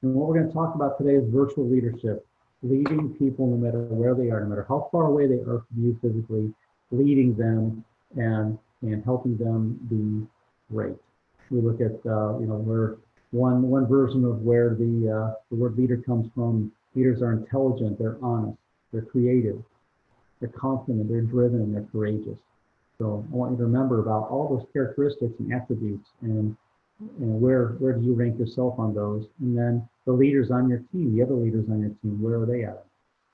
And what we're going to talk about today is virtual leadership, leading people no matter where they are, no matter how far away they are from you physically, leading them and helping them be great. We look at, where one version of where the word leader comes from. Leaders are intelligent, they're honest, they're creative, they're confident, they're driven, and they're courageous. So I want you to remember about all those characteristics and attributes, and where do you rank yourself on those? And then the leaders on your team, the other leaders on your team, where are they at?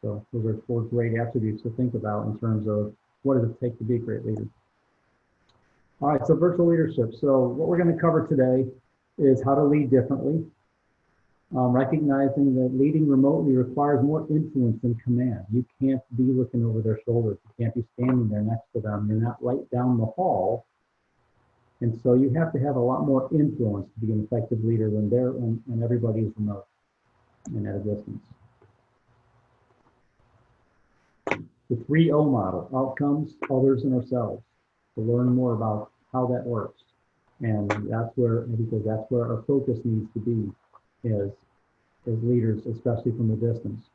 So those are 4 great attributes to think about in terms of what does it take to be a great leader. All right, so virtual leadership. So what we're going to cover today is how to lead differently, recognizing that leading remotely requires more influence than command. You can't be looking over their shoulders. You can't be standing there next to them. You're not right down the hall. And so you have to have a lot more influence to be an effective leader when everybody is remote and at a distance. The 3O model: outcomes, others, and ourselves. To learn more about how that works. And because that's where our focus needs to be as leaders, especially from a distance.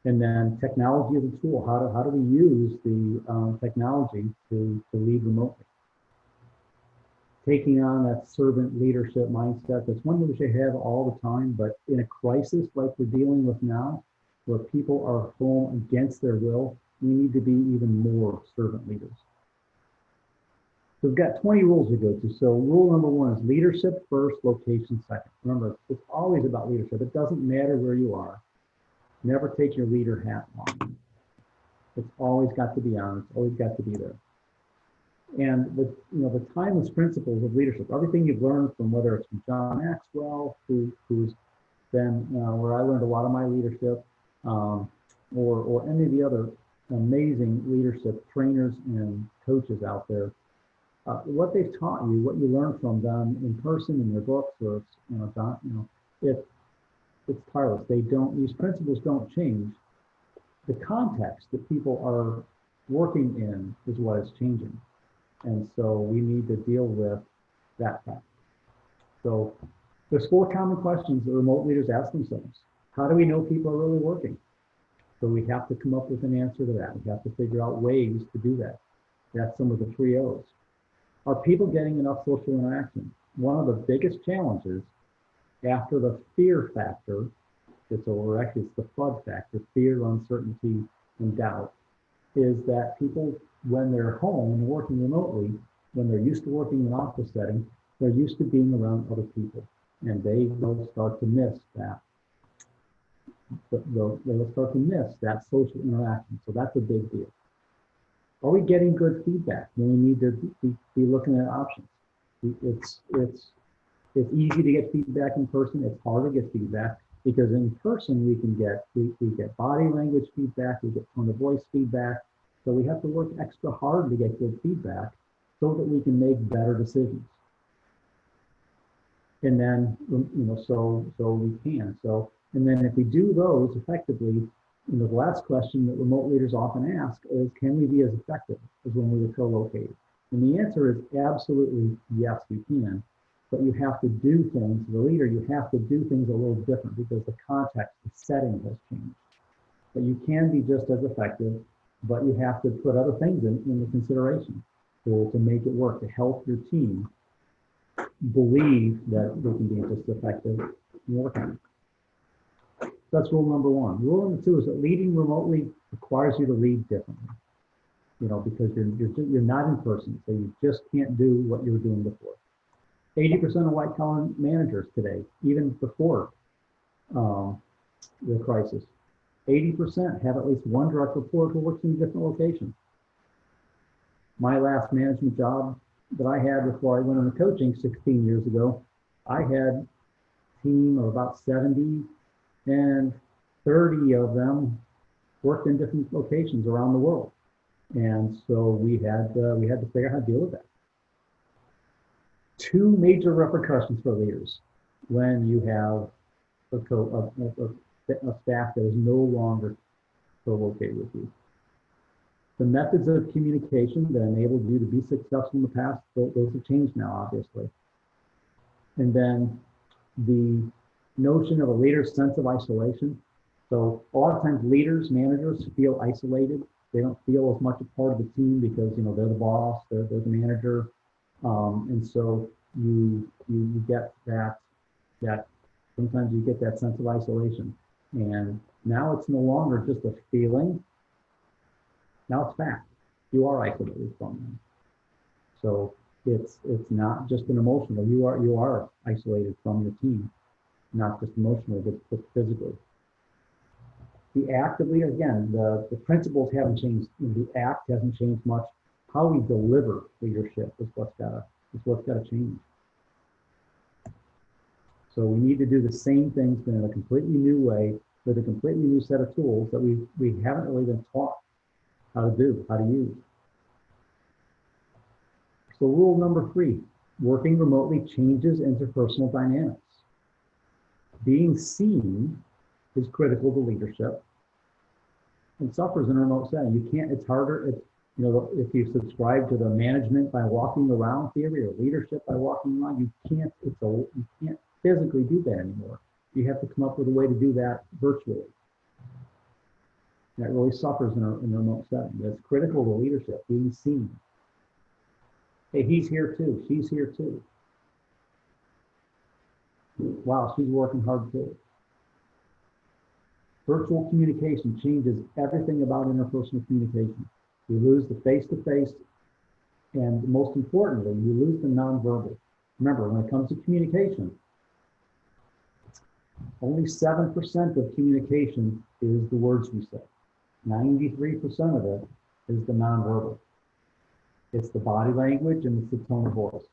And then technology as a tool. How do we use the technology to lead remotely? Taking on that servant leadership mindset. That's one that we should have all the time, but in a crisis like we're dealing with now, where people are home against their will, we need to be even more servant leaders. So we've got 20 rules to go to. So rule number 1 is leadership first, location second. Remember, it's always about leadership. It doesn't matter where you are. Never take your leader hat on. It's always got to be on. It's always got to be there. And the timeless principles of leadership, everything you've learned from, whether it's from John Maxwell, who's been where I learned a lot of my leadership, or any of the other amazing leadership trainers and coaches out there, what they've taught you, what you learn from them in person in their books, or it's tireless. These principles don't change. The context that people are working in is what is changing. And so we need to deal with that fact. So there's 4 common questions that remote leaders ask themselves. How do we know people are really working? So we have to come up with an answer to that. We have to figure out ways to do that. That's some of the 3 O's. Are people getting enough social interaction? One of the biggest challenges after the fear factor gets over, actually it's the FUD factor, fear, uncertainty, and doubt, is that people, when they're home and working remotely, when they're used to working in an office setting, they're used to being around other people, and they will start to miss that. They'll start to miss that social interaction. So that's a big deal. Are we getting good feedback when we need to be looking at options? It's easy to get feedback in person. It's hard to get feedback because in person we get body language feedback, we get tone of voice feedback. So we have to work extra hard to get good feedback so that we can make better decisions. And then, so we can. And then if we do those effectively, the last question that remote leaders often ask is, can we be as effective as when we were co-located? And the answer is absolutely yes, you can. But you have to do things, the leader, you have to do things a little different because the context, the setting has changed. But you can be just as effective, but you have to put other things into consideration to make it work, to help your team believe that they can be just effective and work on it. That's rule number 1. Rule number 2 is that leading remotely requires you to lead differently. Because you're not in person, so you just can't do what you were doing before. 80% of white-collar managers today, even before the crisis, 80% have at least one direct report who works in a different location. My last management job that I had before I went into coaching 16 years ago, I had a team of about 70, and 30 of them worked in different locations around the world. And so we had to figure out how to deal with that. 2 major repercussions for leaders when you have a staff that is no longer co-located with you. The methods of communication that enabled you to be successful in the past, those have changed now, obviously. And then the notion of a leader's sense of isolation. So a lot of times leaders, managers feel isolated. They don't feel as much a part of the team because, you know, they're the boss, they're the manager. And so you get that sometimes you get that sense of isolation. And now it's no longer just a feeling. Now it's fact. You are isolated from them. So it's not just an emotional. You are isolated from your team, not just emotionally, but physically. The act of leader, again, the principles haven't changed. The act hasn't changed much. How we deliver leadership is what's gotta change. So we need to do the same things, but in a completely new way, with a completely new set of tools that we haven't really been taught how to do, how to use. So rule number 3, working remotely changes interpersonal dynamics. Being seen is critical to leadership and suffers in a remote setting. You can't, it's harder, you know, if you subscribe to the management by walking around theory or leadership by walking around, you can't physically do that anymore. You have to come up with a way to do that virtually. That really suffers in a remote setting. That's critical to leadership, being seen. Hey, he's here too, she's here too. Wow, she's working hard too. Virtual communication changes everything about interpersonal communication. You lose the face-to-face, and most importantly, you lose the nonverbal. Remember, when it comes to communication, only 7% of communication is the words we say. 93% of it is the nonverbal. It's the body language and it's the tone of voice.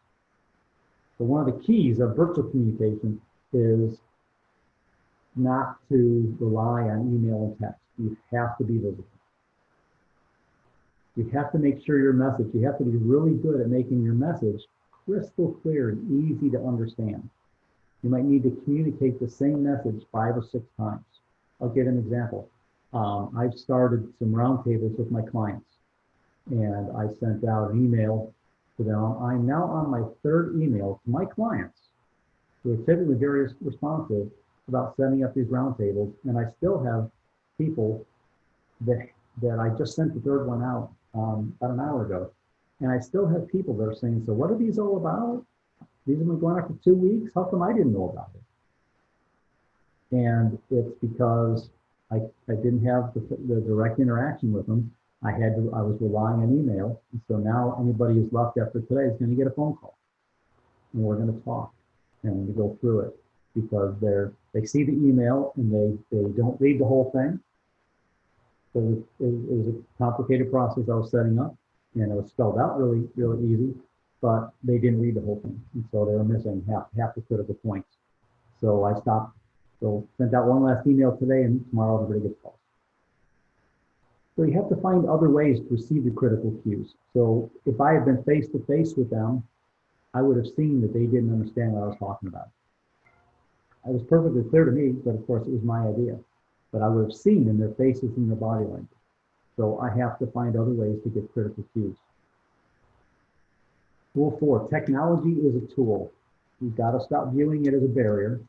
So one of the keys of virtual communication is not to rely on email and text. You have to be visible. You have to make sure your message, you have to be really good at making your message crystal clear and easy to understand. You might need to communicate the same message 5 or 6 times. I'll give an example. I've started some roundtables with my clients, and I sent out an email to them. I'm now on my 3rd email to my clients, who are typically very responsive about setting up these roundtables, and I still have people that I just sent the 3rd one out about an hour ago, and I still have people that are saying, so what are these all about? These have been going on for 2 weeks. How come I didn't know about it? And it's because I didn't have the direct interaction with them. I was relying on email. And so now anybody who's left after today is going to get a phone call, and we're going to talk and we go through it, because they see the email and they don't read the whole thing. So it was a complicated process I was setting up, and it was spelled out really, really easy, but they didn't read the whole thing. And so they were missing half the critical points. So I stopped. So sent out one last email today, and tomorrow everybody gets calls. So you have to find other ways to receive the critical cues. So if I had been face to face with them, I would have seen that they didn't understand what I was talking about. It was perfectly clear to me, but of course it was my idea. But I would have seen in their faces and their body language. So I have to find other ways to get critical cues. Rule 4, technology is a tool. You've got to stop viewing it as a barrier.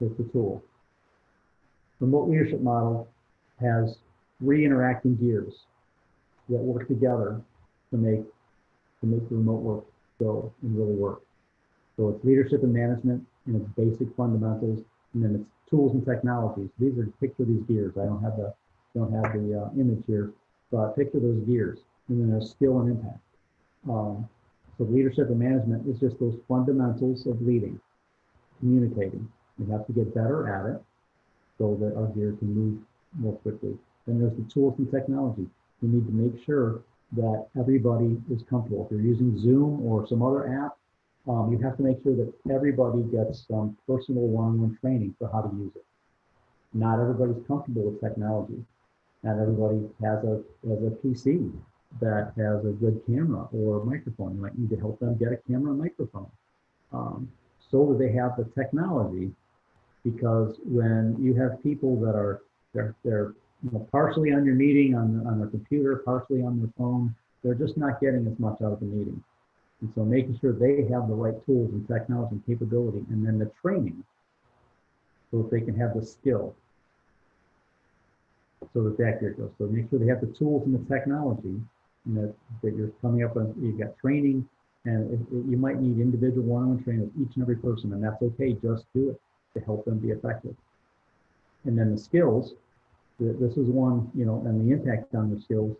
It's a tool. Remote leadership model has 3 interacting gears that work together to make the remote work go and really work. So it's leadership and management in its basic fundamentals, and then it's tools and technologies. Picture these gears. I don't have the image here, but picture those gears, and then there's skill and impact. So leadership and management is just those fundamentals of leading, communicating. We have to get better at it so that our gears can move more quickly. Then there's the tools and technology. We need to make sure that everybody is comfortable. If you're using Zoom or some other app, you have to make sure that everybody gets some personal one-on-one training for how to use it. Not everybody's comfortable with technology. Not everybody has a PC that has a good camera or microphone. You might need to help them get a camera and microphone so that they have the technology. Because when you have people that are they're partially on your meeting on their computer, partially on their phone, they're just not getting as much out of the meeting. And so making sure they have the right tools and technology and capability, and then the training so that they can have the skill, so that that goes. So make sure they have the tools and the technology, and that you're coming up with. You've got training, and you might need individual one-on-one training with each and every person, and that's okay. Just do it to help them be effective. And then the skills. This is one, and the impact on the skills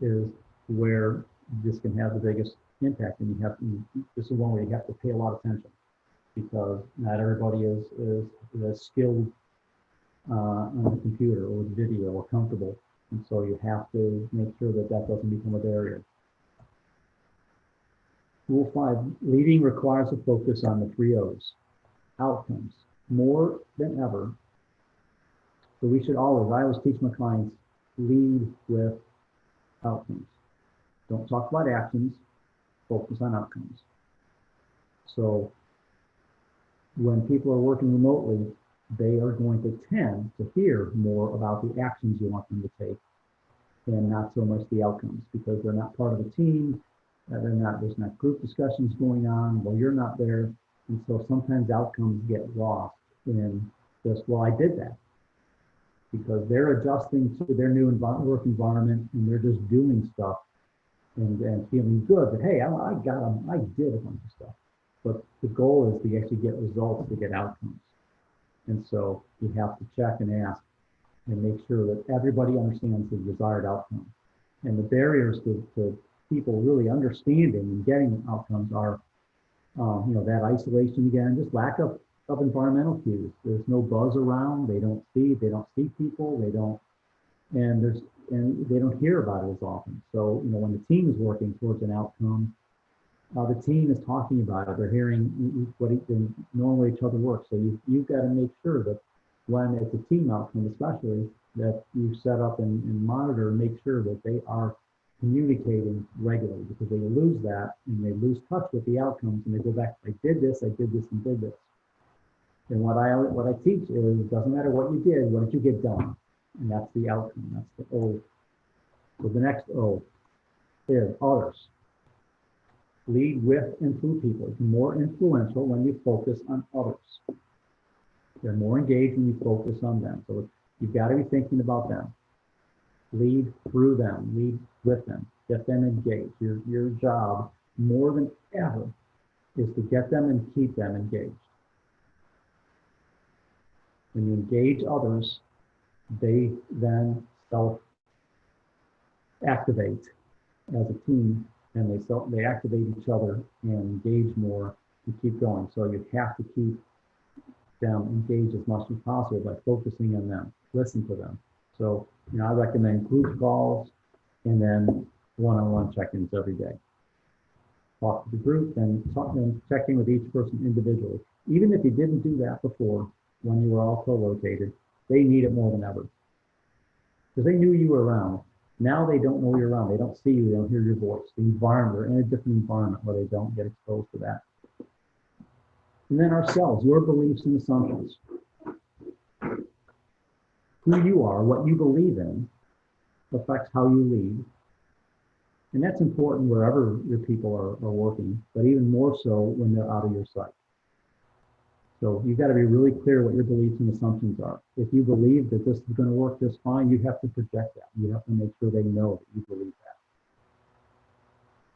is where this can have the biggest impact. And this is one where you have to pay a lot of attention, because not everybody is as skilled on the computer or the video or comfortable. And so you have to make sure that that doesn't become a barrier. Rule 5, leading requires a focus on the 3 O's, outcomes, more than ever. So I always teach my clients, lead with outcomes. Don't talk about actions, focus on outcomes. So when people are working remotely, they are going to tend to hear more about the actions you want them to take and not so much the outcomes, because they're not part of the team. There's not group discussions going on. Well, you're not there. And so sometimes outcomes get lost in this, well, I did that. Because they're adjusting to their new work environment, and they're just doing stuff and feeling good that, hey, I did a bunch of stuff. But the goal is to actually get results, to get outcomes. And so you have to check and ask and make sure that everybody understands the desired outcome. And the barriers to people really understanding and getting outcomes are, that isolation again, just lack of environmental cues. There's no buzz around. They don't see people. They don't hear about it as often. So, when the team is working towards an outcome, the team is talking about it. They're hearing what normally each other works. So you've got to make sure that when it's a team outcome, especially, that you set up and monitor and make sure that they are communicating regularly, because they lose that and they lose touch with the outcomes, and they go back, I did this, and did this. And what I teach is, it doesn't matter what you did, what did you get done? And that's the outcome, that's the O. So the next O is others. Lead with and through people. It's more influential when you focus on others. They're more engaged when you focus on them. So you've got to be thinking about them. Lead through them, lead with them, get them engaged. Your job, more than ever, is to get them and keep them engaged. When you engage others, they then self-activate as a team, and they activate each other and engage more and keep going. So you have to keep them engaged as much as possible by focusing on them, listen to them. So, I recommend group calls and then one-on-one check-ins every day. Talk to the group and check in with each person individually. Even if you didn't do that before, when you were all co-located, they need it more than ever. Because they knew you were around. Now they don't know you're around. They don't see you. They don't hear your voice. The environment, they're in a different environment where they don't get exposed to that. And then ourselves, your beliefs and assumptions. Who you are, what you believe in, affects how you lead. And that's important wherever your people are working, but even more so when they're out of your sight. So you've got to be really clear what your beliefs and assumptions are. If you believe that this is going to work just fine, you have to project that. You have to make sure they know that you believe that.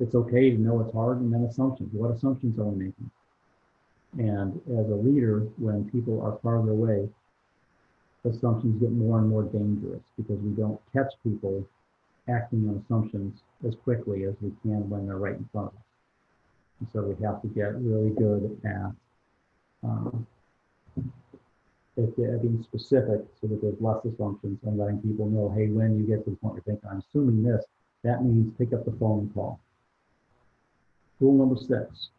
It's okay to know it's hard, and then assumptions. What assumptions are we making? And as a leader, when people are farther away, assumptions get more and more dangerous, because we don't catch people acting on assumptions as quickly as we can when they're right in front of us. And so we have to get really good at being specific, so that there's less assumptions, and letting people know, hey, when you get to the point you're thinking, I'm assuming this, that means pick up the phone and call. Rule number 6,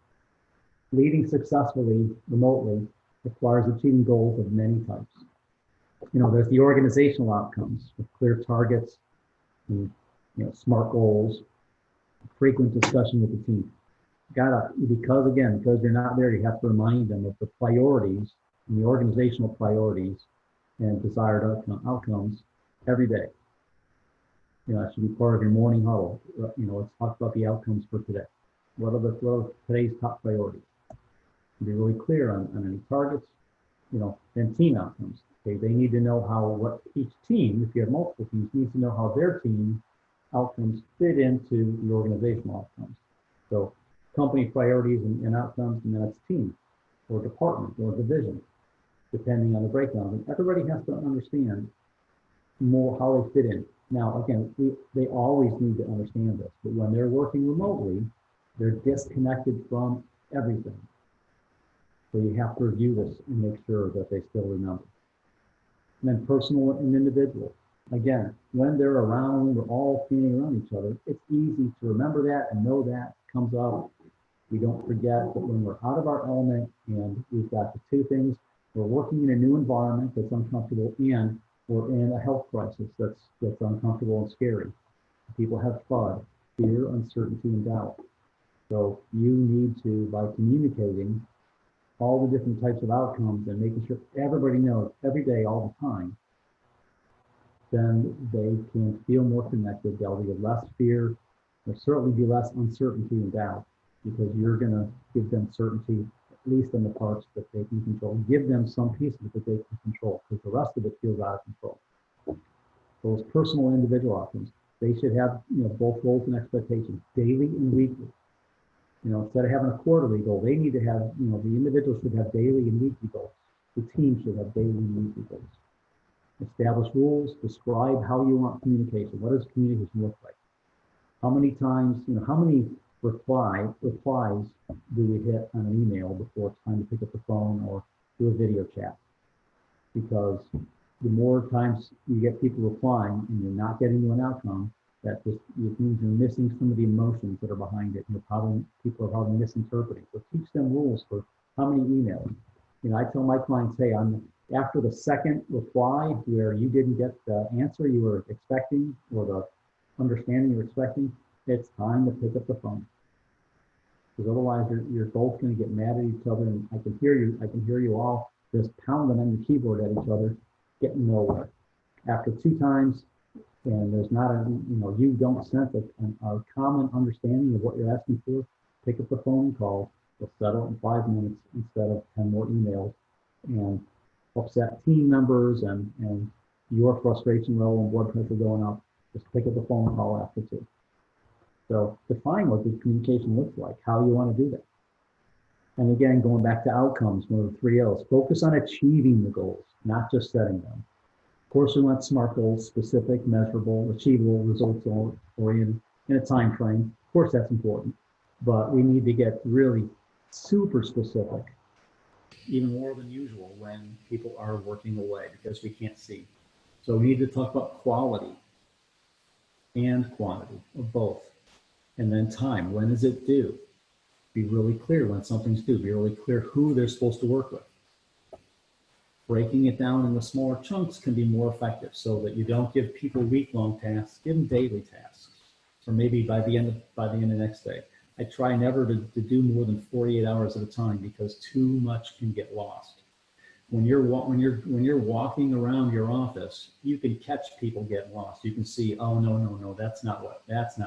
leading successfully remotely requires achieving goals of many types. There's the organizational outcomes with clear targets and smart goals, frequent discussion with the team. Because you're not there, you have to remind them of the priorities and the organizational priorities and desired outcomes every day. It should be part of your morning huddle. Let's talk about the outcomes for today. What are today's top priorities? Be really clear on any targets, then team outcomes. Okay, they need to know what each team, if you have multiple teams, needs to know how their team outcomes fit into the organizational outcomes. So company priorities and outcomes, and then it's team or department or division, depending on the breakdown. And everybody has to understand more how they fit in. Now, again, they always need to understand this, but when they're working remotely, they're disconnected from everything. So you have to review this and make sure that they still remember. And then personal and individual. Again, when they're around, when we're all feeling around each other, it's easy to remember that and know that comes up. We don't forget that when we're out of our element and we've got the two things, we're working in a new environment that's uncomfortable and we're in a health crisis that's uncomfortable and scary. People have FUD, fear, uncertainty, and doubt. So you need to, by communicating all the different types of outcomes and making sure everybody knows every day, all the time, then they can feel more connected. There'll be less fear. There'll certainly be less uncertainty and doubt because you're going to give them certainty, at least in the parts that they can control. Give them some piece of it that they can control because the rest of it feels out of control. Those personal individual outcomes, they should have both goals and expectations, daily and weekly. Instead of having a quarterly goal, they need to have, the individual should have daily and weekly goals. The team should have daily and weekly goals. Establish rules, describe how you want communication. What does communication look like? How many times, how many replies do we hit on an email before it's time to pick up the phone or do a video chat? Because the more times you get people replying and you're not getting to an outcome, that just it means you're missing some of the emotions that are behind it. People are probably misinterpreting. So teach them rules for how many emails. I tell my clients, hey, after the second reply where you didn't get the answer you were expecting or the understanding you were expecting, it's time to pick up the phone. Because otherwise you're both going to get mad at each other, and I can hear you all just pounding on your keyboard at each other, getting nowhere. After 2 times, and there's not you don't sense a common understanding of what you're asking for, pick up the phone call. We'll settle it in 5 minutes instead of 10 more emails and upset team members and your frustration level and blood pressure going up. Just pick up the phone call after 2. So define what the communication looks like, how you want to do that. And again, going back to outcomes, one of the 3 L's, focus on achieving the goals, not just setting them. Of course, we want SMART goals, specific, measurable, achievable, results oriented, in a time frame. Of course, that's important, but we need to get really super specific, even more than usual when people are working away because we can't see. So we need to talk about quality and quantity of both. And then time, when is it due? Be really clear when something's due. Be really clear who they're supposed to work with. Breaking it down into smaller chunks can be more effective so that you don't give people week-long tasks, give them daily tasks. So maybe by the end of next day. I try never to do more than 48 hours at a time because too much can get lost. When you're walking around your office, you can catch people getting lost. You can see, oh no, that's not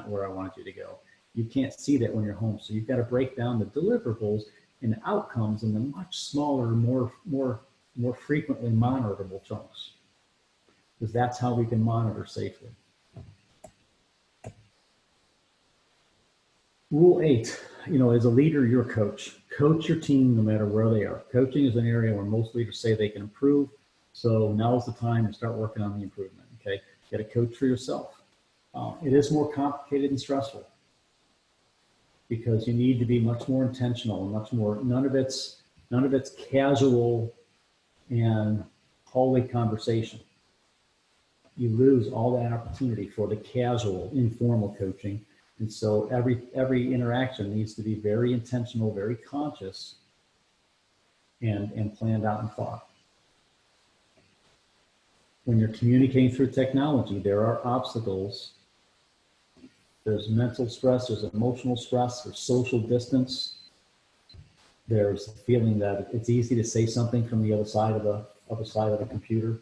where I wanted you to go. You can't see that when you're home. So you've got to break down the deliverables and outcomes in the much smaller, more frequently monitorable chunks, because that's how we can monitor safely. Rule 8, as a leader, you're a coach. Coach your team no matter where they are. Coaching is an area where most leaders say they can improve. So now's the time to start working on the improvement, okay? Get a coach for yourself. It is more complicated and stressful because you need to be much more intentional and much more, none of it's casual and holy conversation. You lose all that opportunity for the casual, informal coaching. And so every interaction needs to be very intentional, very conscious, and planned out and thought. When you're communicating through technology, there are obstacles. There's mental stress, there's emotional stress, there's social distance. There's the feeling that it's easy to say something from the other side of the computer.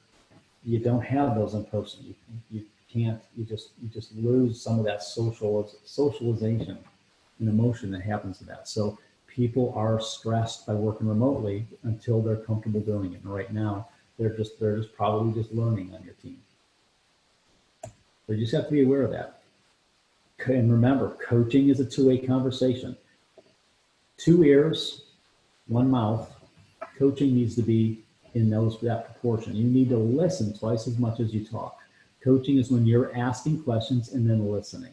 You don't have those in person. You can't. You just lose some of that socialization and emotion that happens to that. So people are stressed by working remotely until they're comfortable doing it. And right now, they're just probably just learning on your team. So you just have to be aware of that. And remember, coaching is a two-way conversation. 2 ears, 1 mouth. Coaching needs to be in that proportion. You need to listen twice as much as you talk. Coaching is when you're asking questions and then listening.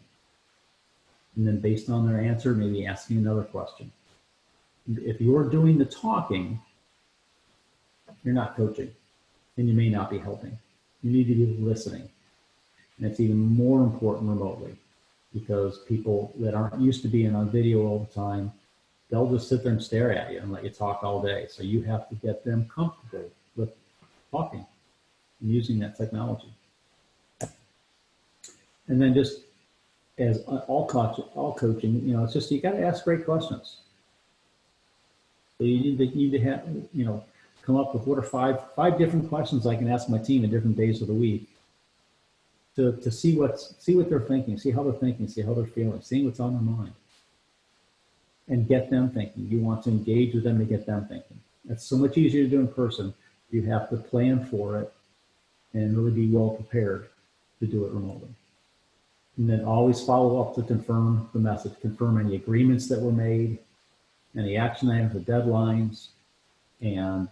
And then based on their answer, maybe asking another question. If you're doing the talking, you're not coaching, and you may not be helping. You need to be listening. And it's even more important remotely, because people that aren't used to being on video all the time, they'll just sit there and stare at you and let you talk all day. So you have to get them comfortable with talking and using that technology. And then just as all coaching, you know, it's just, you got to ask great questions. So you need to have, you know, come up with what are five different questions I can ask my team at different days of the week to see what they're thinking, see how they're thinking, see how they're feeling, see what's on their mind, and get them thinking. You want to engage with them to get them thinking. That's so much easier to do in person. You have to plan for it and really be well prepared to do it remotely. And then always follow up to confirm the message, confirm any agreements that were made, any action items or deadlines, and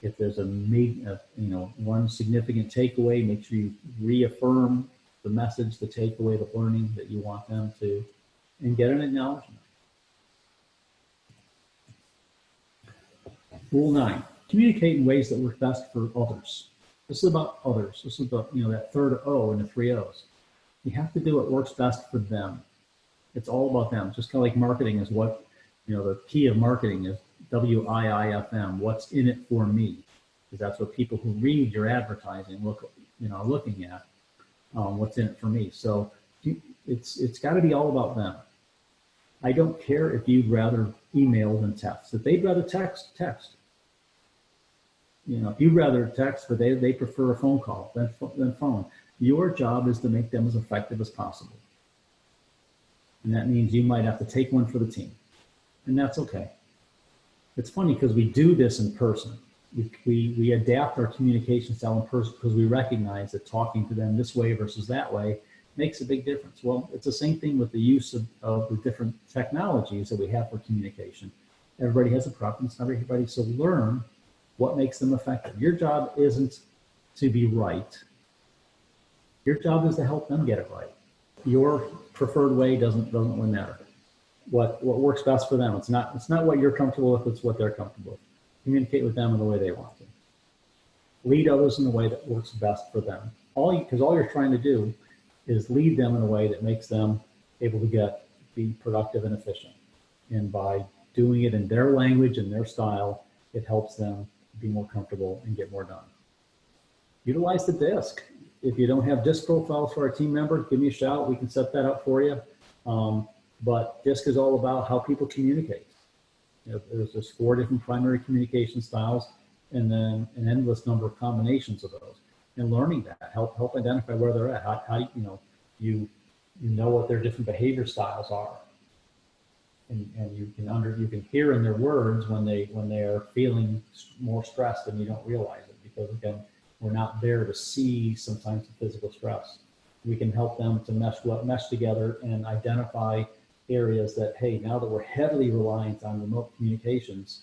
if there's one significant takeaway, make sure you reaffirm the message, the takeaway, the learning that you want them to, and get an acknowledgement. Rule 9, communicate in ways that work best for others. This is about others. This is about, that third O in the 3 O's. You have to do what works best for them. It's all about them. Just kind of like marketing is what, the key of marketing is WIIFM, what's in it for me? Because that's what people who read your advertising are looking at, what's in it for me. So it's got to be all about them. I don't care if you'd rather email than text. If they'd rather text. If you'd rather text, but they prefer a phone call than phone. Your job is to make them as effective as possible. And that means you might have to take one for the team. And that's okay. It's funny because we do this in person. We adapt our communication style in person because we recognize that talking to them this way versus that way makes a big difference. Well, it's the same thing with the use of the different technologies that we have for communication. Everybody has a preference, everybody, so learn what makes them effective. Your job isn't to be right. Your job is to help them get it right. Your preferred way doesn't really matter. What works best for them. It's not what you're comfortable with, it's what they're comfortable with. Communicate with them in the way they want to. Lead others in the way that works best for them. Because all you're trying to do is lead them in a way that makes them able to be productive and efficient. And by doing it in their language and their style, it helps them be more comfortable and get more done. Utilize the DISC. If you don't have DISC profiles for our team member, give me a shout. We can set that up for you. But DISC is all about how people communicate. There's just 4 different primary communication styles, and then an endless number of combinations of those. And learning that help identify where they're at. How you know what their different behavior styles are, and you can hear in their words when they are feeling more stressed and you don't realize it, because again, we're not there to see sometimes the physical stress. We can help them to mesh together and identify areas that, hey, now that we're heavily reliant on remote communications,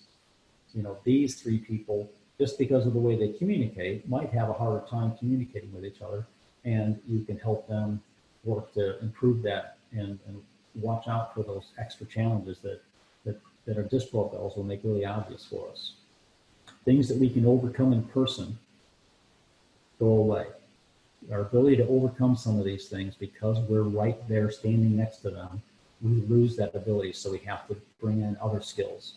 these 3 people, just because of the way they communicate, might have a harder time communicating with each other, and you can help them work to improve that and watch out for those extra challenges that our DISC profiles will make really obvious for us. Things that we can overcome in person go away. Our ability to overcome some of these things, because we're right there standing next to them, we lose that ability, so we have to bring in other skills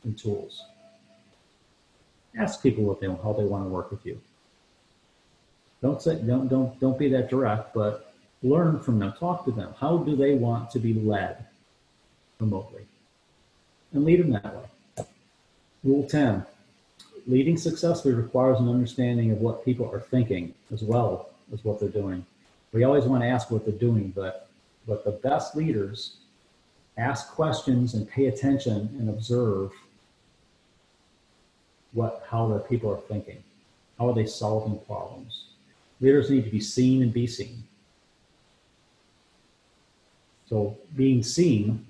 and tools. Ask people how they want to work with you. Don't be that direct, but learn from them, talk to them. How do they want to be led remotely? And lead them that way. Rule 10, leading successfully requires an understanding of what people are thinking as well as what they're doing. We always want to ask what they're doing, but the best leaders ask questions and pay attention and observe how the people are thinking. How are they solving problems? Leaders need to be seen and be seen. So being seen,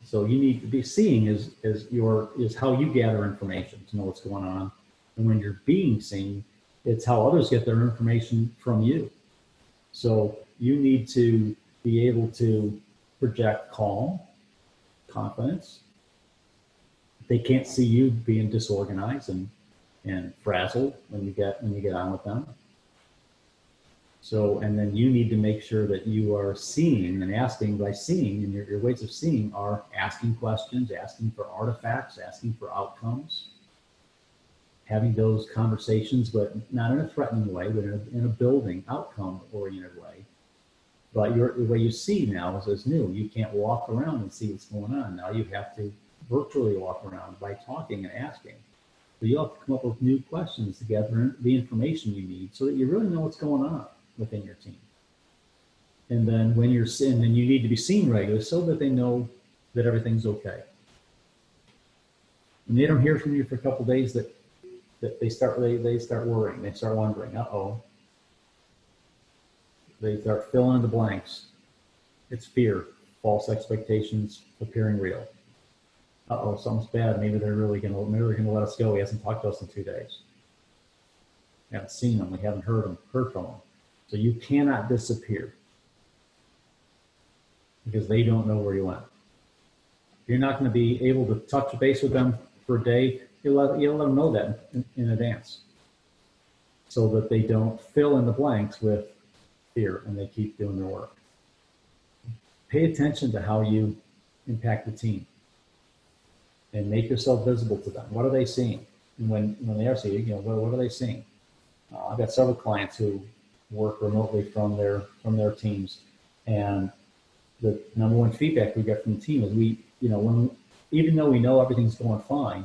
so you need to be seeing is how you gather information to know what's going on. And when you're being seen, it's how others get their information from you. So you need to be able to project calm, confidence. They can't see you being disorganized and frazzled when you get on with them. So, and then you need to make sure that you are seeing and asking by seeing, and your ways of seeing are asking questions, asking for artifacts, asking for outcomes, having those conversations, but not in a threatening way, but in a building, outcome-oriented way. But the way you see now is new. You can't walk around and see what's going on. Now you have to virtually walk around by talking and asking. So you have to come up with new questions to gather the information you need so that you really know what's going on within your team. And then when you're seen, then you need to be seen regularly so that they know that everything's okay. And they don't hear from you for a couple of days that they start worrying, they start wondering, uh-oh. They start filling in the blanks. It's fear, false expectations appearing real. Uh-oh, something's bad. Maybe they're gonna let us go. He hasn't talked to us in 2 days. We haven't seen him. We haven't heard from him. So you cannot disappear because they don't know where you went. You're not going to be able to touch base with them for a day. You let them know that in advance so that they don't fill in the blanks with fear and they keep doing their work. Pay attention to how you impact the team and make yourself visible to them. What are they seeing? And when they are seeing, what are they seeing? I've got several clients who work remotely from their teams, and the number one feedback we get from the team is even though we know everything's going fine,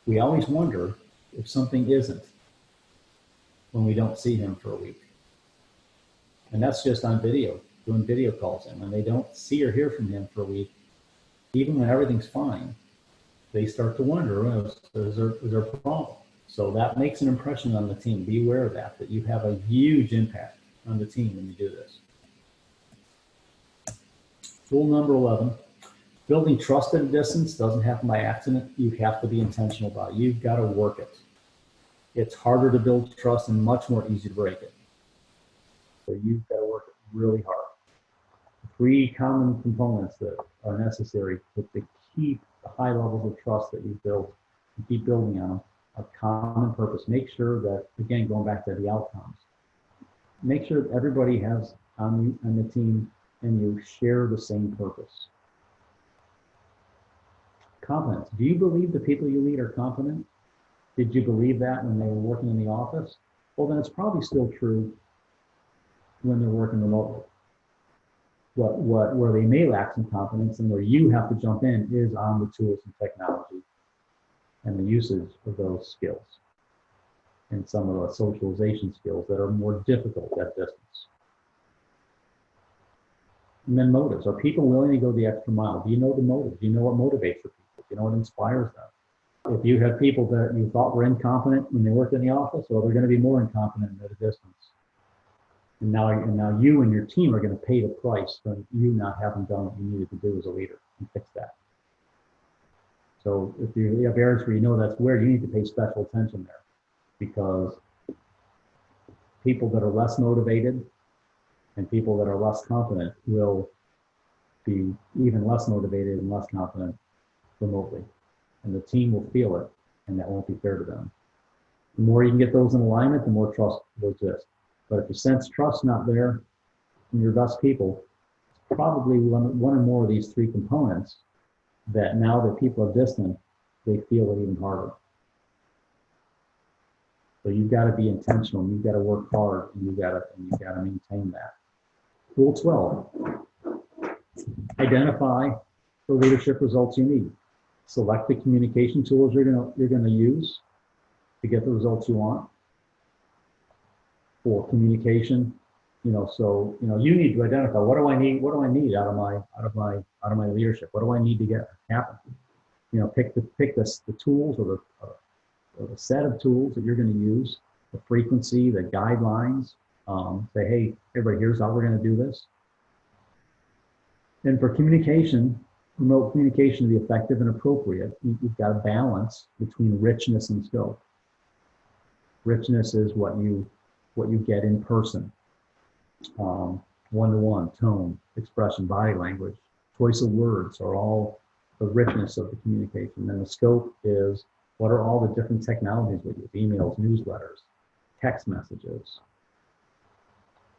we always wonder if something isn't when we don't see him for a week. And that's just on video, doing video calls. And when they don't see or hear from him for a week, even when everything's fine, they start to wonder, is there a problem? So that makes an impression on the team. Be aware of that you have a huge impact on the team when you do this. Rule number 11, building trust at a distance doesn't happen by accident. You have to be intentional about it. You've got to work it. It's harder to build trust and much more easy to break it. So you've got to work it really hard. 3 common components that are necessary to keep the high levels of trust that you've built and keep building on them. A common purpose. Make sure that, again, going back to the outcomes, make sure that everybody has on the team and you share the same purpose. Competence. Do you believe the people you lead are competent? Did you believe that when they were working in the office? Well, then it's probably still true when they're working remotely. Where they may lack some competence and where you have to jump in is on the tools and technology and the usage of those skills and some of the socialization skills that are more difficult at distance. And then motives. Are people willing to go the extra mile? Do you know the motives? Do you know what motivates your people? Do you know what inspires them? If you have people that you thought were incompetent when they worked in the office, well, they're going to be more incompetent at a distance. And now you and your team are going to pay the price for you not having done what you needed to do as a leader and fix that. So if you have areas where you know that's where you need to pay special attention there, because people that are less motivated and people that are less confident will be even less motivated and less confident remotely. And the team will feel it, and that won't be fair to them. The more you can get those in alignment, the more trust will exist. But if you sense trust not there in your best people, it's probably one or more of these 3 components that now that people are distant, they feel it even harder. So you've got to be intentional. You've got to work hard, and you've got to maintain that. Rule 12: identify the leadership results you need. Select the communication tools you're going to use to get the results you want for communication, So, you need to identify, what do I need out of my leadership? What do I need to get happen? Pick the tools or the set of tools that you're going to use, the frequency, the guidelines. Say, hey, everybody, here's how we're going to do this. And for communication, remote communication to be effective and appropriate, you've got a balance between richness and scope. Richness is what you get in person. One-to-one, tone, expression, body language, choice of words are all the richness of the communication. And the scope is, what are all the different technologies we use? Emails, newsletters, text messages,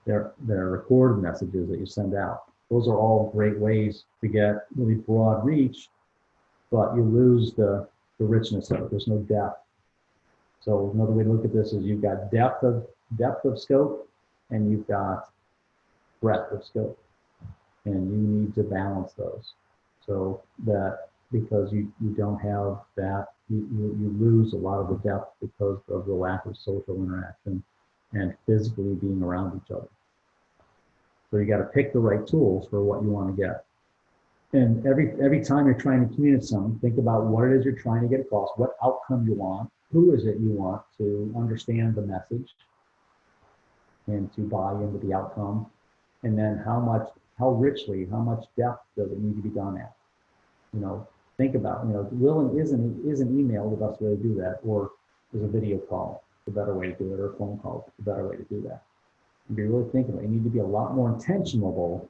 they're recorded messages that you send out. Those are all great ways to get really broad reach, but you lose the richness of it. There's no depth. So another way to look at this is, you've got depth of scope, and you've got breadth of scope, and you need to balance those, so that, because you don't have that, you lose a lot of the depth because of the lack of social interaction and physically being around each other. So you got to pick the right tools for what you want to get. And every time you're trying to communicate something, think about what it is you're trying to get across, what outcome you want, who is it you want to understand the message and to buy into the outcome, and then how much depth does it need to be done at? Think about, is an email the best way to do that, or is a video call the better way to do it, or a phone call the better way to do that? If you're really thinking about it, you need to be a lot more intentional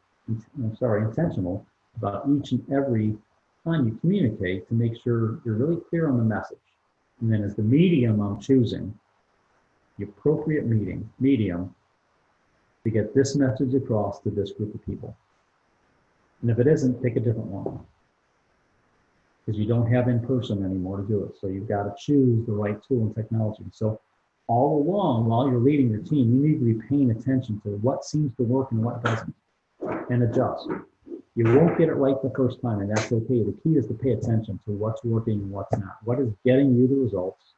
about each and every time you communicate, to make sure you're really clear on the message. And then, as the medium I'm choosing, the appropriate medium to get this message across to this group of people. And if it isn't, pick a different one, because you don't have in person anymore to do it. So you've got to choose the right tool and technology. So all along, while you're leading your team, you need to be paying attention to what seems to work and what doesn't, and adjust. You won't get it right the first time, and that's okay. The key is to pay attention to what's working and what's not. What is getting you the results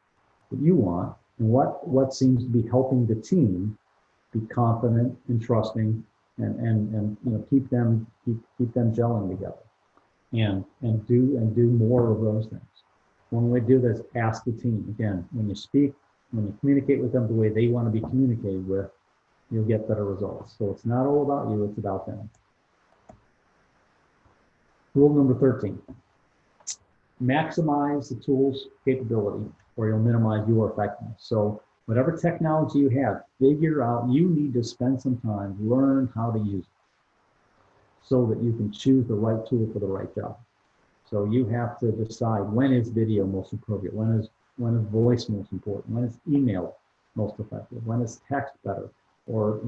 that you want, and what seems to be helping the team be confident and trusting, and keep them gelling together, and do more of those things. One way to do this, ask the team. Again, when you communicate with them the way they want to be communicated with, you'll get better results. So it's not all about you, it's about them. Rule number 13, maximize the tool's capability, or you'll minimize your effectiveness. So whatever technology you have, figure out, you need to spend some time, learn how to use it, so that you can choose the right tool for the right job. So you have to decide, when is video most appropriate? When is voice most important? When is email most effective? When is text better? Or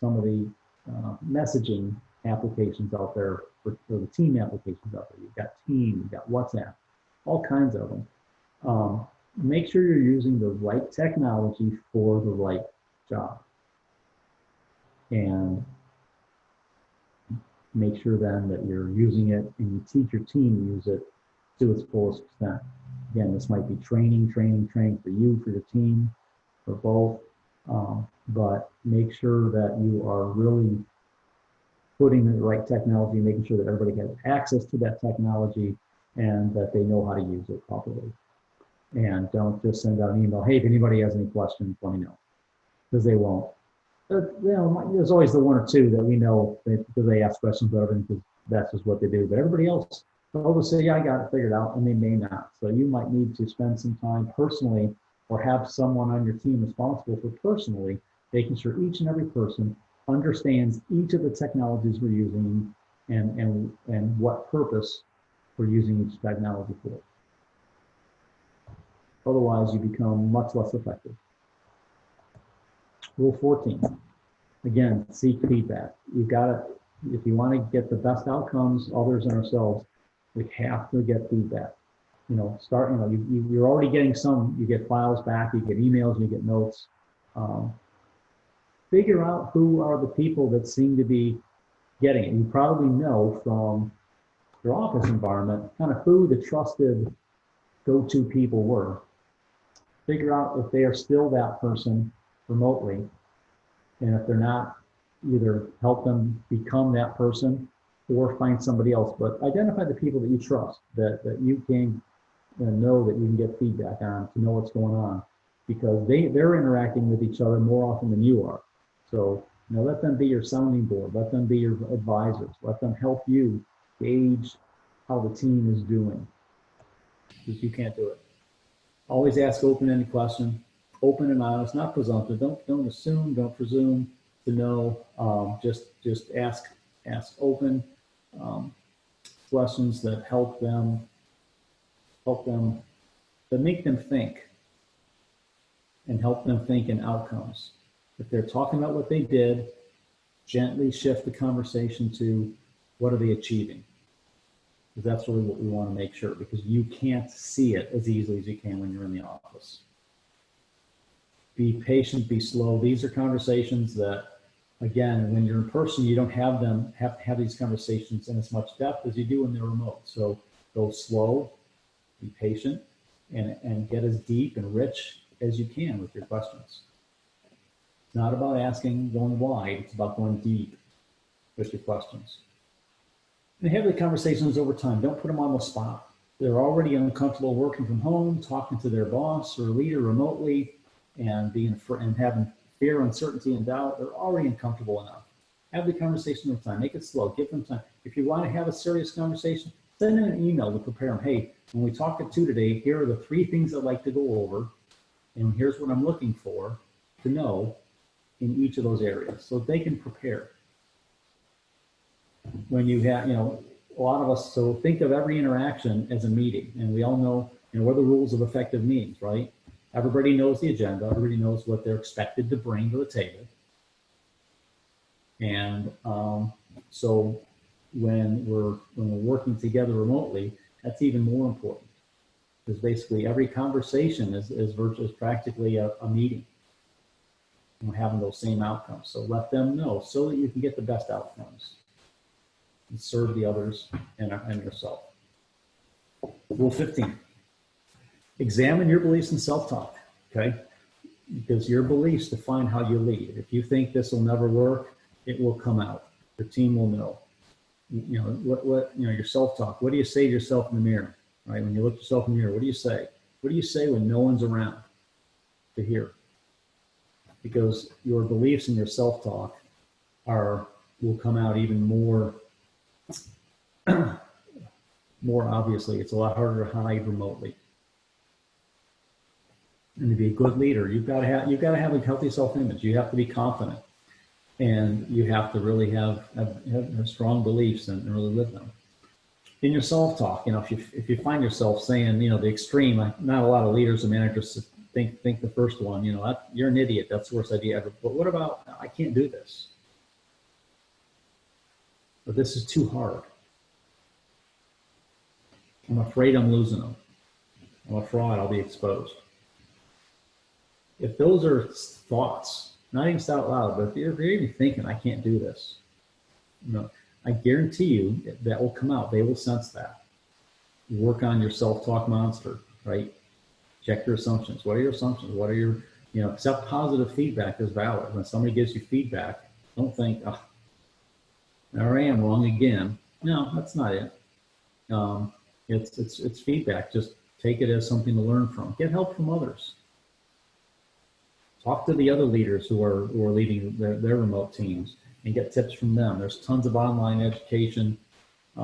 some of the messaging applications out there, for the team applications out there. You've got Team, you've got WhatsApp, all kinds of them. Make sure you're using the right technology for the right job. And make sure then that you're using it, and you teach your team to use it to its fullest extent. Again, this might be training for you, for your team, for both. But make sure that you are really putting the right technology, making sure that everybody has access to that technology, and that they know how to use it properly. And don't just send out an email, hey, if anybody has any questions, let me know, because they won't. There's always the one or two that we know because they ask questions about everything, because that's just what they do. But everybody else, they'll just say, yeah, I got it figured out, and they may not. So you might need to spend some time personally, or have someone on your team responsible for personally making sure each and every person understands each of the technologies we're using, and what purpose we're using each technology for. Otherwise, you become much less effective. Rule 14, again, seek feedback. You've got to, if you want to get the best outcomes, others and ourselves, we have to get feedback. You're already getting some, you get files back, you get emails, you get notes. Figure out who are the people that seem to be getting it. You probably know from your office environment kind of who the trusted go-to people were. Figure out if they are still that person remotely, and if they're not, either help them become that person or find somebody else. But identify the people that you trust, that you can know that you can get feedback on, to know what's going on, because they're interacting with each other more often than you are. So, let them be your sounding board, let them be your advisors, let them help you gauge how the team is doing, because you can't do it. Always ask open-ended questions, open and honest, not presumptive. Don't assume, don't presume to know. Just ask open questions that help them that make them think, and help them think in outcomes. If they're talking about what they did, gently shift the conversation to what are they achieving? Because that's really what we want to make sure, because you can't see it as easily as you can when you're in the office. Be patient, be slow. These are conversations that, again, when you're in person, you don't have these conversations in as much depth as you do when they're remote. So go slow, be patient, and get as deep and rich as you can with your questions. It's not about asking, going wide, it's about going deep with your questions. And have the conversations over time. Don't put them on the spot. They're already uncomfortable working from home, talking to their boss or leader remotely, and having fear, uncertainty, and doubt. They're already uncomfortable enough. Have the conversation over time. Make it slow. Give them time. If you want to have a serious conversation, send them an email to prepare them. Hey, when we talk at 2 today, here are the 3 things I'd like to go over, and here's what I'm looking for to know in each of those areas, so they can prepare. When you have, a lot of us, so think of every interaction as a meeting, and we all know, what are the rules of effective meetings, right? Everybody knows the agenda, everybody knows what they're expected to bring to the table. And so when we're working together remotely, that's even more important, because basically every conversation is practically a meeting. And having those same outcomes. So let them know so that you can get the best outcomes and serve the others and yourself. Rule 15, examine your beliefs and self-talk, okay? Because your beliefs define how you lead. If you think this will never work, it will come out. Your team will know. Your self-talk. What do you say to yourself in the mirror, right? When you look at yourself in the mirror, what do you say? What do you say when no one's around to hear? Because your beliefs and your self-talk will come out even more obviously. It's a lot harder to hide remotely. And to be a good leader, you've got to have a healthy self-image. You have to be confident, and you have to really have strong beliefs and really live them. In your self-talk, if you find yourself saying, the extreme, not a lot of leaders and managers think the first one, you're an idiot. That's the worst idea ever. But what about, I can't do this? But this is too hard. I'm afraid I'm losing them. I'm a fraud. I'll be exposed. If those are thoughts, not even out loud, but if you're even thinking, I can't do this, I guarantee you that will come out. They will sense that. Work on your self-talk monster, right? Check your assumptions. What are your assumptions? What are your, accept positive feedback as valid. When somebody gives you feedback, don't think, oh, there I am wrong again. No, that's not it. It's feedback. Just take it as something to learn from. Get help from others. Talk to the other leaders who are leading their remote teams and get tips from them. There's tons of online education.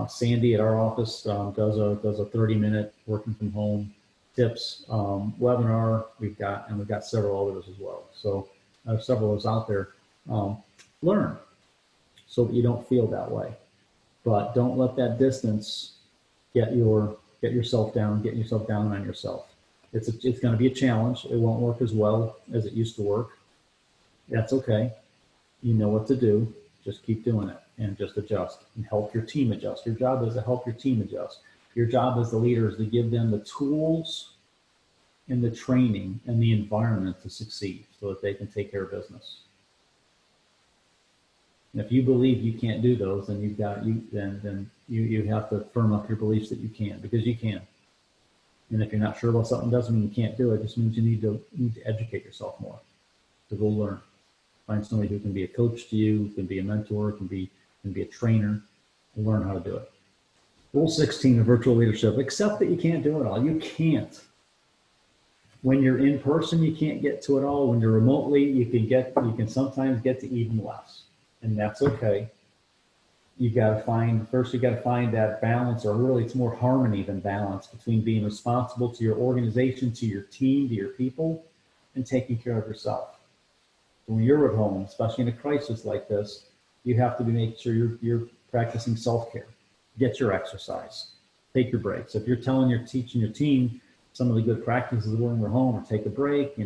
Sandy at our office does a 30-minute working from home tips webinar. We've got several others as well. So several of those out there. Learn so that you don't feel that way, but don't let that distance get yourself down on yourself. It's going to be a challenge. It won't work as well as it used to work. That's okay. You know what to do. Just keep doing it and just adjust and help your team adjust. Your job is to help your team adjust. Your job as the leader is to give them the tools and the training and the environment to succeed so that they can take care of business. And if you believe you can't do those, then you have to firm up your beliefs that you can, because you can. And if you're not sure about something, doesn't mean you can't do it. It just means you need to educate yourself more to go learn. Find somebody who can be a coach to you, can be a mentor, can be a trainer, and learn how to do it. Rule 16 of virtual leadership: accept that you can't do it all. You can't. When you're in person, you can't get to it all. When you're remotely, you can sometimes get to even less, and that's okay. You got to find that balance, or really it's more harmony than balance, between being responsible to your organization, to your team, to your people, and taking care of yourself. When you're at home, especially in a crisis like this, you have to make sure you're practicing self-care. Get your exercise, take your breaks. If you're teaching your team some of the good practices when we're home, or take a break,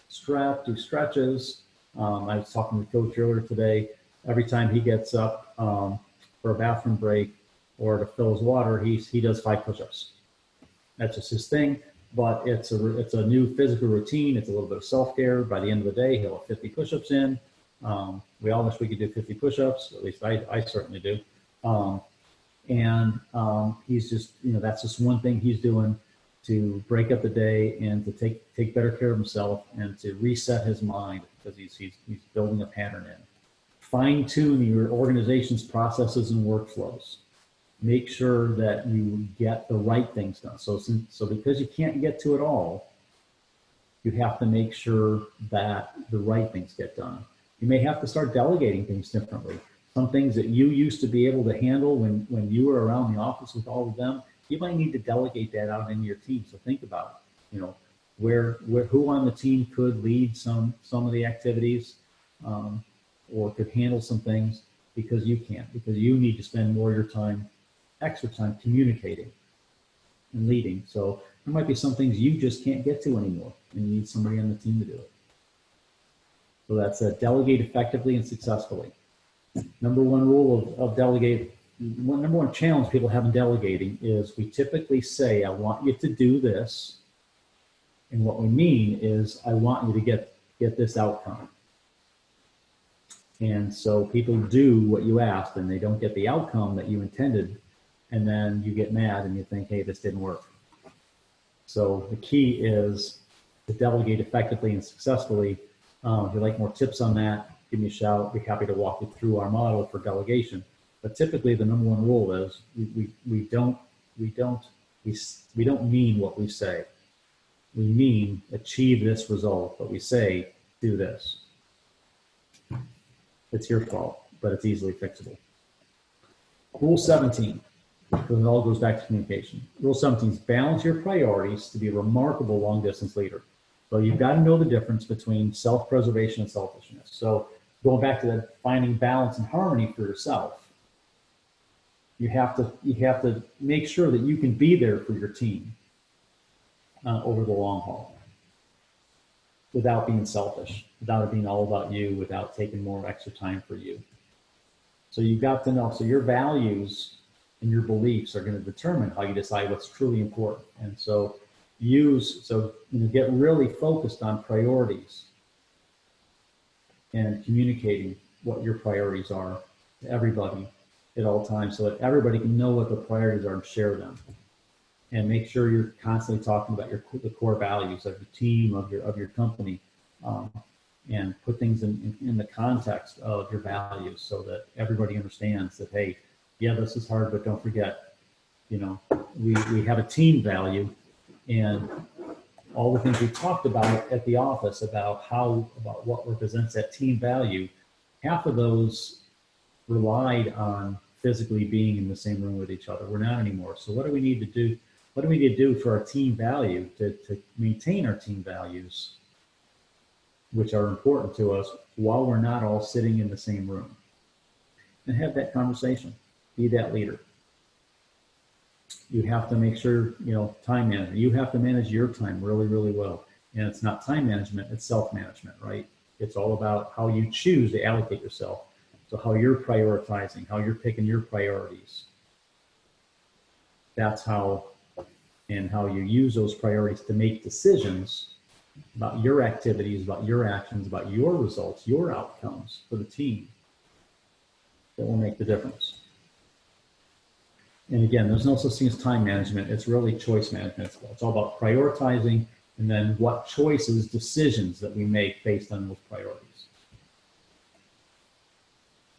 stretch, do stretches. I was talking to the coach earlier today. Every time he gets up for a bathroom break or to fill his water, he does 5 push-ups. That's just his thing, but it's a new physical routine. It's a little bit of self-care. By the end of the day, he'll have 50 push-ups in. We all wish we could do 50 push-ups. At least I certainly do. He's just, that's just one thing he's doing to break up the day and to take better care of himself and to reset his mind, because he's building a pattern in. Fine tune your organization's processes and workflows. Make sure that you get the right things done. So because you can't get to it all, you have to make sure that the right things get done. You may have to start delegating things differently. Some things that you used to be able to handle when you were around the office with all of them, you might need to delegate that out into your team. So think about, who on the team could lead some of the activities, or could handle some things, because you can't, because you need to spend more of your extra time communicating and leading. So there might be some things you just can't get to anymore, and you need somebody on the team to do it. So that's delegate effectively and successfully. Number one rule of delegate, number one challenge people have in delegating is we typically say, I want you to do this. And what we mean is, I want you to get this outcome. And so people do what you asked and they don't get the outcome that you intended. And then you get mad and you think, hey, this didn't work. So the key is to delegate effectively and successfully. If you'd like more tips on that, give me a shout. I'd be happy to walk you through our model for delegation. But typically the number one rule is we don't mean what we say. We mean achieve this result, but we say do this. It's your fault, but it's easily fixable. Rule 17, because it all goes back to communication. Rule 17 is balance your priorities to be a remarkable long distance leader. So you've got to know the difference between self-preservation and selfishness. So going back to that, finding balance and harmony for yourself, you have to make sure that you can be there for your team over the long haul, without being selfish, without it being all about you, without taking more extra time for you. So you've got to know, so your values and your beliefs are going to determine how you decide what's truly important. And so get really focused on priorities and communicating what your priorities are to everybody at all times, so that everybody can know what the priorities are and share them. And make sure you're constantly talking about the core values of your team, of your company, and put things in the context of your values, so that everybody understands that, hey, yeah, this is hard, but don't forget, we have a team value, and all the things we talked about at the office about what represents that team value, half of those relied on physically being in the same room with each other. We're not anymore. So what do we need to do? What do we need to do for our team value to maintain our team values, which are important to us, while we're not all sitting in the same room? And have that conversation. Be that leader. You have to make sure, time management. You have to manage your time really, really well. And it's not time management, it's self-management, right? It's all about how you choose to allocate yourself. So how you're prioritizing, how you're picking your priorities. That's how you use those priorities to make decisions about your activities, about your actions, about your results, your outcomes for the team that will make the difference. And again, there's no such thing as time management. It's really choice management. It's all about prioritizing, and then what choices, decisions that we make based on those priorities.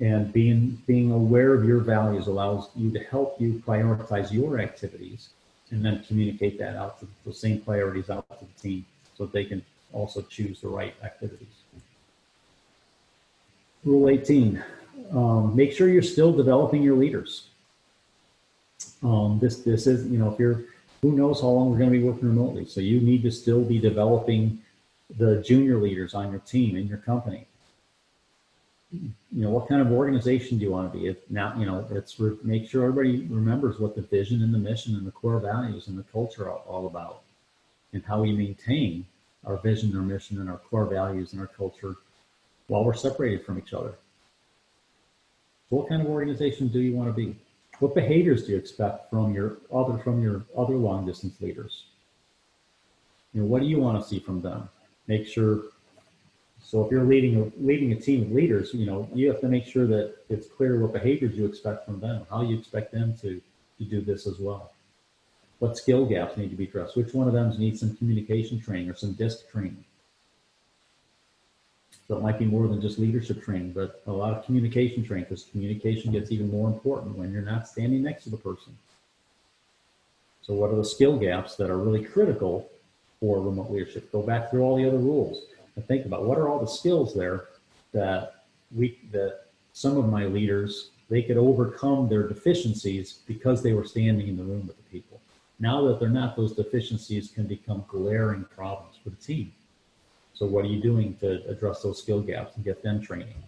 And being aware of your values allows you to help you prioritize your activities and then communicate that out to the same priorities out to the team so they can also choose the right activities. Rule 18, make sure you're still developing your leaders. This is, if you're, who knows how long we're going to be working remotely. So you need to still be developing the junior leaders on your team in your company. What kind of organization do you want to be? It's make sure everybody remembers what the vision and the mission and the core values and the culture are all about, and how we maintain our vision, our mission, and our core values and our culture while we're separated from each other. So what kind of organization do you want to be? What behaviors do you expect from your other long distance leaders? What do you want to see from them? Make sure. So if you're leading a team of leaders, you have to make sure that it's clear what behaviors you expect from them, how you expect them to do this as well. What skill gaps need to be addressed? Which one of them needs some communication training or some DISC training? So it might be more than just leadership training, but a lot of communication training, because communication gets even more important when you're not standing next to the person. So what are the skill gaps that are really critical for remote leadership? Go back through all the other rules and think about what are all the skills there that some of my leaders, they could overcome their deficiencies because they were standing in the room with the people. Now that they're not, those deficiencies can become glaring problems for the team. So what are you doing to address those skill gaps and get them training?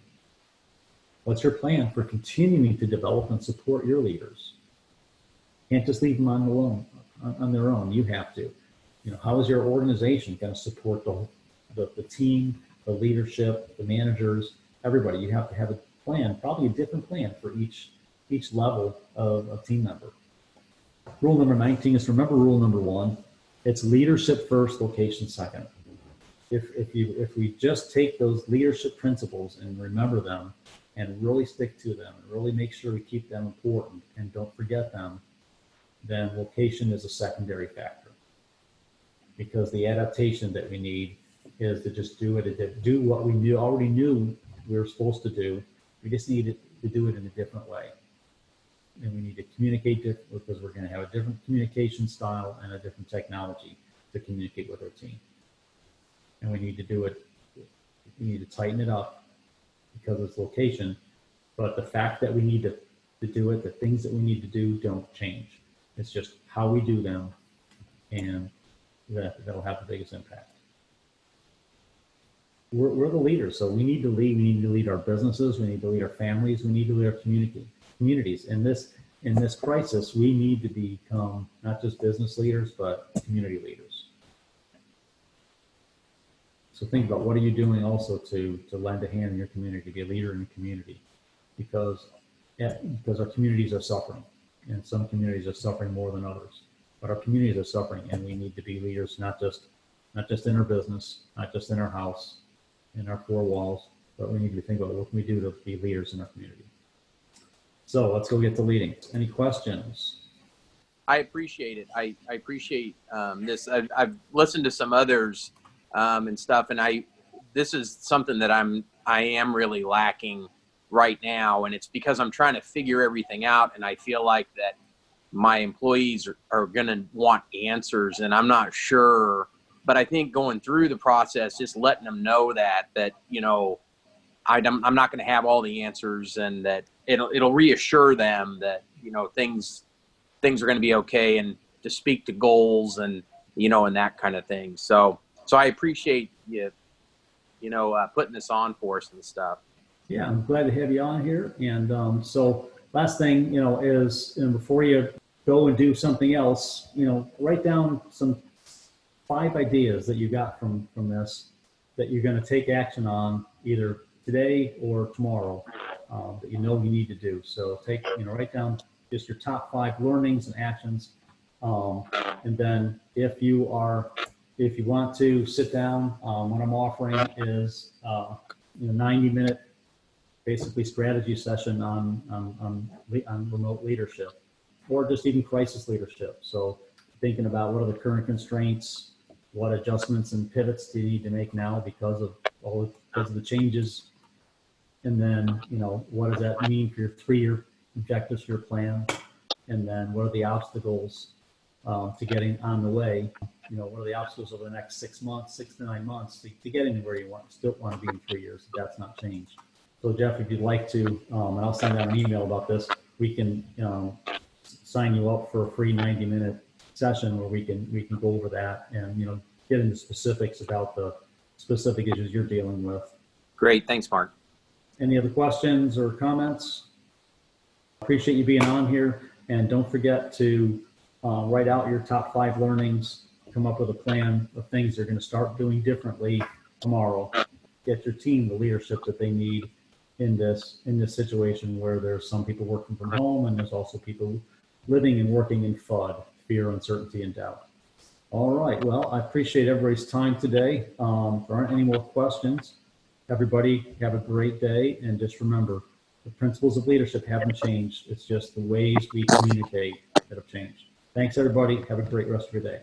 What's your plan for continuing to develop and support your leaders? Can't just leave them on their own. You have to. How is your organization going to support the team, the leadership, the managers, everybody? You have to have a plan, probably a different plan for each level of a team member. Rule number 19 is, remember rule number 1, it's leadership first, location second. If we just take those leadership principles and remember them and really stick to them and really make sure we keep them important and don't forget them, then location is a secondary factor. Because the adaptation that we need is to just do what we already knew we were supposed to do. We just need to do it in a different way. And we need to communicate differently because we're going to have a different communication style and a different technology to communicate with our team. And we need to do it, we need to tighten it up because it's location. But the fact that we need to do it, the things that we need to do don't change. It's just how we do them, and that'll have the biggest impact. We're the leaders, so we need to lead. We need to lead our businesses. We need to lead our families. We need to lead our communities. In this crisis, we need to become not just business leaders, but community leaders. So think about what are you doing also to lend a hand in your community, to be a leader in the community, because our communities are suffering, and some communities are suffering more than others. But our communities are suffering, and we need to be leaders, not just in our business, not just in our house, in our four walls, but we need to think about what can we do to be leaders in our community. So let's go get to leading. Any questions? I appreciate it. I appreciate this. I've listened to some others and stuff, and this is something that I am really lacking right now, and it's because I'm trying to figure everything out, and I feel like that my employees are going to want answers, and I'm not sure. But I think going through the process, just letting them know that I'm not going to have all the answers, and that it'll reassure them that things are going to be okay, and to speak to goals and and that kind of thing. So I appreciate you putting this on for us and stuff. Yeah, I'm glad to have you on here. And so last thing is before you go and do something else, write down some 5 ideas that you got from this that you're going to take action on either today or tomorrow that you need to do. So write down just your top 5 learnings and actions, and then if you want to sit down, what I'm offering is 90-minute basically strategy session on remote leadership, or just even crisis leadership. So thinking about what are the current constraints, what adjustments and pivots do you need to make now because of the changes And then, what does that mean for your 3-year objectives, your plan? And then what are the obstacles to getting on the way? What are the obstacles over the next 6 months, 6 to 9 months to getting where you still want to be in 3 years? That's not changed. So Jeff, if you'd like to, and I'll send out an email about this, we can sign you up for a free 90-minute session where we can go over that and get into specifics about the specific issues you're dealing with. Great, thanks, Mark. Any other questions or comments? Appreciate you being on here, and don't forget to write out your top 5 learnings, come up with a plan of things they're going to start doing differently tomorrow. Get your team the leadership that they need in this situation where there's some people working from home and there's also people living and working in FUD, fear, uncertainty, and doubt. All right, well, I appreciate everybody's time today. If there aren't any more questions, everybody have a great day, and just remember, the principles of leadership haven't changed. It's just the ways we communicate that have changed. Thanks, everybody. Have a great rest of your day.